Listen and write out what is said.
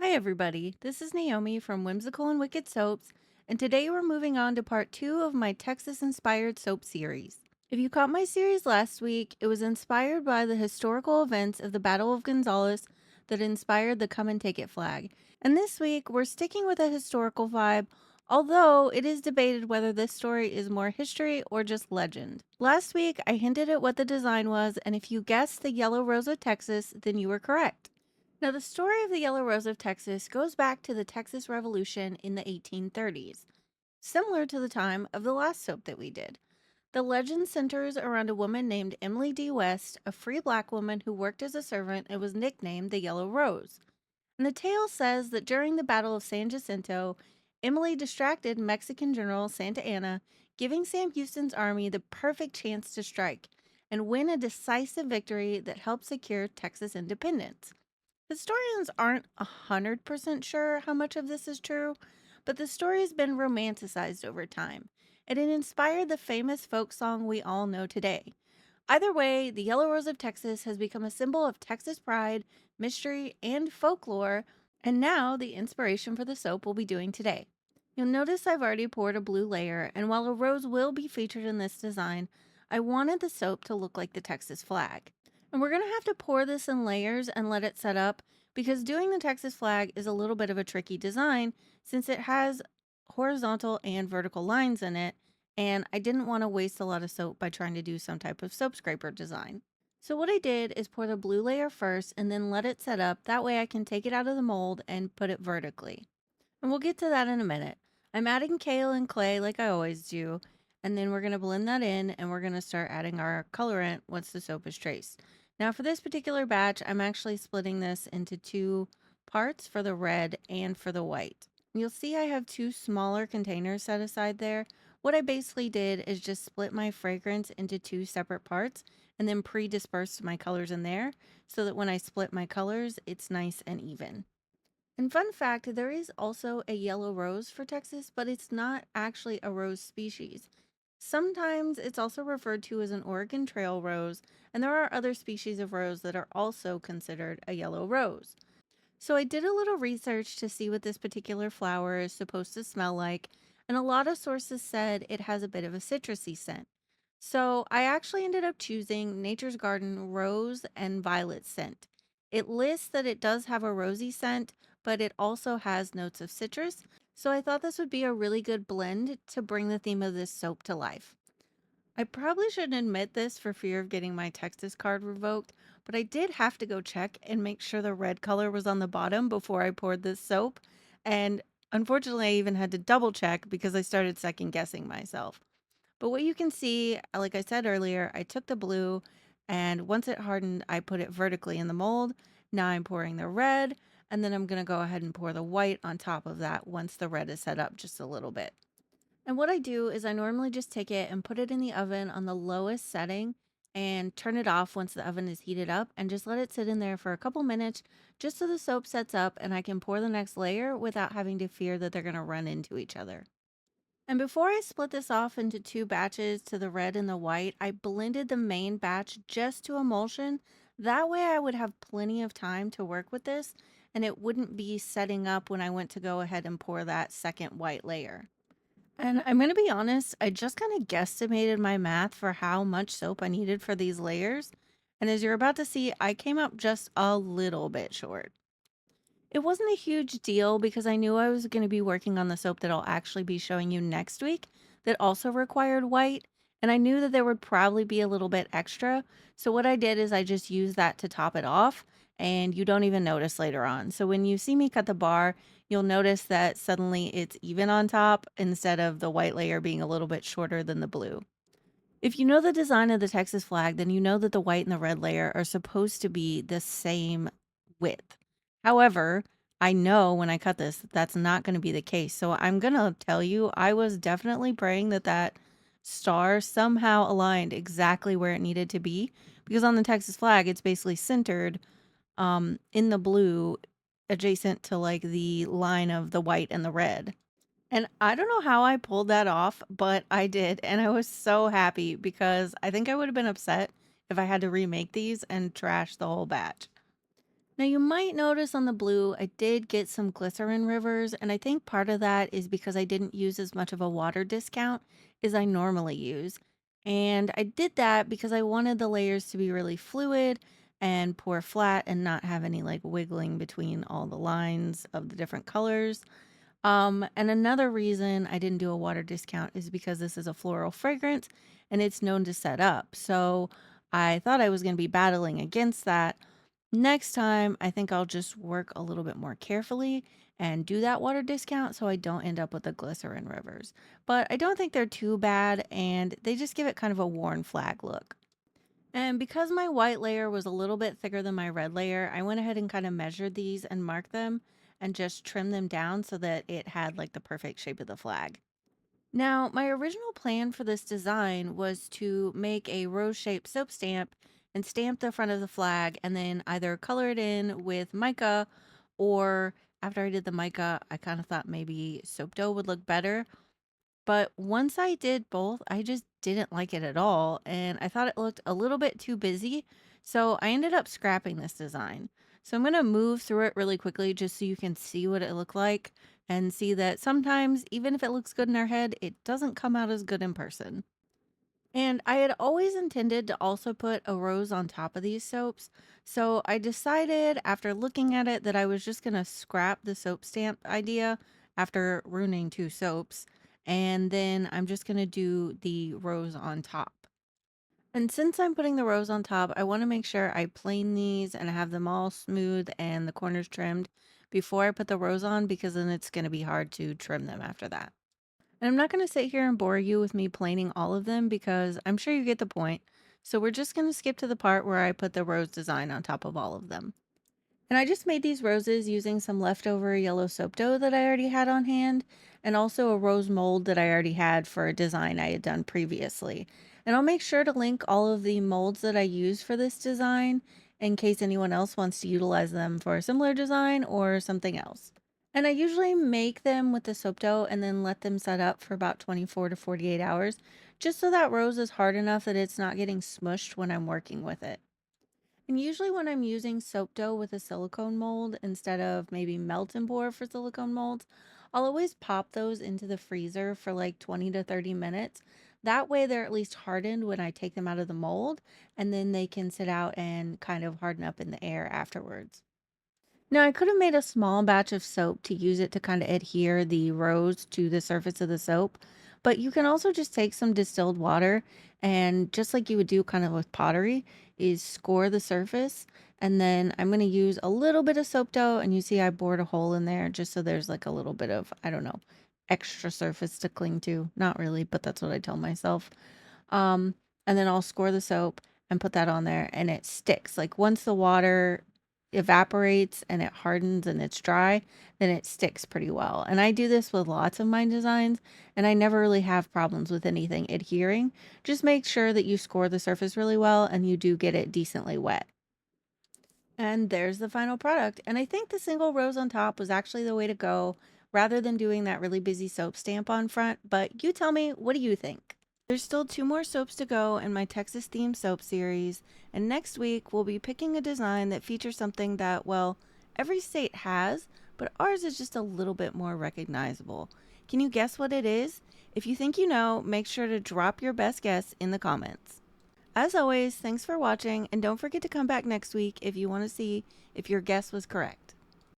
Hi, everybody. This is Naomi from Whimsical and Wicked Soaps, and today we're moving on to part 2 of my Texas inspired soap series. If you caught my series last week, it was inspired by the historical events of the Battle of Gonzales that inspired the Come and Take It flag. And this week, we're sticking with a historical vibe, although it is debated whether this story is more history or just legend. Last week, I hinted at what the design was, and if you guessed the Yellow Rose of Texas, then you were correct. Now, the story of the Yellow Rose of Texas goes back to the Texas Revolution in the 1830s, similar to the time of the last soap that we did. The legend centers around a woman named Emily D. West, a free black woman who worked as a servant and was nicknamed the Yellow Rose. And the tale says that during the Battle of San Jacinto, Emily distracted Mexican General Santa Anna, giving Sam Houston's army the perfect chance to strike and win a decisive victory that helped secure Texas independence. Historians aren't 100% sure how much of this is true, but the story has been romanticized over time, and it inspired the famous folk song we all know today. Either way, the Yellow Rose of Texas has become a symbol of Texas pride, mystery, and folklore, and now the inspiration for the soap we'll be doing today. You'll notice I've already poured a blue layer, and while a rose will be featured in this design, I wanted the soap to look like the Texas flag. And we're going to have to pour this in layers and let it set up because doing the Texas flag is a little bit of a tricky design since it has horizontal and vertical lines in it, and I didn't want to waste a lot of soap by trying to do some type of soap scraper design. So what I did is pour the blue layer first and then let it set up. That way I can take it out of the mold and put it vertically. And we'll get to that in a minute. I'm adding kale and clay like I always do, and then we're going to blend that in and we're going to start adding our colorant once the soap is traced. Now for this particular batch, I'm actually splitting this into two parts for the red and for the white. You'll see I have two smaller containers set aside there. What I basically did is just split my fragrance into two separate parts and then pre-dispersed my colors in there so that when I split my colors, it's nice and even. And fun fact, there is also a yellow rose for Texas, but it's not actually a rose species. Sometimes it's also referred to as an Oregon Trail rose, and there are other species of rose that are also considered a yellow rose. So I did a little research to see what this particular flower is supposed to smell like, and a lot of sources said it has a bit of a citrusy scent. So I actually ended up choosing Nature's Garden Rose and Violet scent. It lists that it does have a rosy scent, but it also has notes of citrus. So I thought this would be a really good blend to bring the theme of this soap to life. I probably shouldn't admit this for fear of getting my Texas card revoked, but I did have to go check and make sure the red color was on the bottom before I poured this soap. And unfortunately, I even had to double check because I started second guessing myself. But what you can see, like I said earlier, I took the blue and once it hardened, I put it vertically in the mold. Now I'm pouring the red, and then I'm going to go ahead and pour the white on top of that once the red is set up just a little bit. And what I do is I normally just take it and put it in the oven on the lowest setting and turn it off once the oven is heated up and just let it sit in there for a couple minutes just so the soap sets up and I can pour the next layer without having to fear that they're going to run into each other. And before I split this off into two batches to the red and the white, I blended the main batch just to emulsion. That way I would have plenty of time to work with this and it wouldn't be setting up when I went to go ahead and pour that second white layer. And I'm going to be honest, I just kind of guesstimated my math for how much soap I needed for these layers. And as you're about to see, I came up just a little bit short. It wasn't a huge deal because I knew I was going to be working on the soap that I'll actually be showing you next week that also required white. And I knew that there would probably be a little bit extra. So what I did is I just used that to top it off and you don't even notice later on. So when you see me cut the bar, you'll notice that suddenly it's even on top instead of the white layer being a little bit shorter than the blue. If you know the design of the Texas flag, then you know that the white and the red layer are supposed to be the same width. However, I know when I cut this that that's not going to be the case. So I'm going to tell you, I was definitely praying that that star somehow aligned exactly where it needed to be because on the Texas flag, it's basically centered in the blue adjacent to like the line of the white and the red. And I don't know how I pulled that off, but I did. And I was so happy because I think I would have been upset if I had to remake these and trash the whole batch. Now, you might notice on the blue, I did get some glycerin rivers, and I think part of that is because I didn't use as much of a water discount as I normally use. And I did that because I wanted the layers to be really fluid and pour flat and not have any like wiggling between all the lines of the different colors. And another reason I didn't do a water discount is because this is a floral fragrance and it's known to set up. So I thought I was going to be battling against that. Next time, I think I'll just work a little bit more carefully and do that water discount so I don't end up with the glycerin rivers. But I don't think they're too bad and they just give it kind of a worn flag look. And because my white layer was a little bit thicker than my red layer, I went ahead and kind of measured these and marked them and just trimmed them down so that it had like the perfect shape of the flag. Now, my original plan for this design was to make a rose-shaped soap stamp and stamp the front of the flag and then either color it in with mica or after I did the mica, I kind of thought maybe soap dough would look better. But once I did both, I just didn't like it at all, and I thought it looked a little bit too busy, so I ended up scrapping this design. So I'm gonna move through it really quickly just so you can see what it looked like and see that sometimes, even if it looks good in our head, it doesn't come out as good in person. And I had always intended to also put a rose on top of these soaps. So I decided after looking at it that I was just going to scrap the soap stamp idea after ruining two soaps. And then I'm just going to do the rose on top. And since I'm putting the rose on top, I want to make sure I plane these and have them all smooth and the corners trimmed before I put the rose on because then it's going to be hard to trim them after that. And I'm not going to sit here and bore you with me planing all of them because I'm sure you get the point. So we're just going to skip to the part where I put the rose design on top of all of them. And I just made these roses using some leftover yellow soap dough that I already had on hand, and also a rose mold that I already had for a design I had done previously. And I'll make sure to link all of the molds that I used for this design in case anyone else wants to utilize them for a similar design or something else. And I usually make them with the soap dough and then let them set up for about 24 to 48 hours, just so that rose is hard enough that it's not getting smushed when I'm working with it. And usually when I'm using soap dough with a silicone mold instead of maybe melt and pour for silicone molds, I'll always pop those into the freezer for like 20 to 30 minutes. That way they're at least hardened when I take them out of the mold and then they can sit out and kind of harden up in the air afterwards. Now, I could have made a small batch of soap to use it to kind of adhere the rose to the surface of the soap, but you can also just take some distilled water and just like you would do kind of with pottery, is score the surface. And then I'm going to use a little bit of soap dough, and you see I bored a hole in there just so there's like a little bit of, I don't know, extra surface to cling to. Not really, but that's what I tell myself. Um, and then I'll score the soap and put that on there and it sticks. Like once the water evaporates and it hardens and it's dry, then it sticks pretty well. And I do this with lots of my designs and I never really have problems with anything adhering. Just make sure that you score the surface really well and you do get it decently wet. And there's the final product. And I think the single rose on top was actually the way to go rather than doing that really busy soap stamp on front. But you tell me, what do you think? There's still two more soaps to go in my Texas themed soap series, and next week we'll be picking a design that features something that, well, every state has, but ours is just a little bit more recognizable. Can you guess what it is? If you think you know, make sure to drop your best guess in the comments. As always, thanks for watching, and don't forget to come back next week if you want to see if your guess was correct.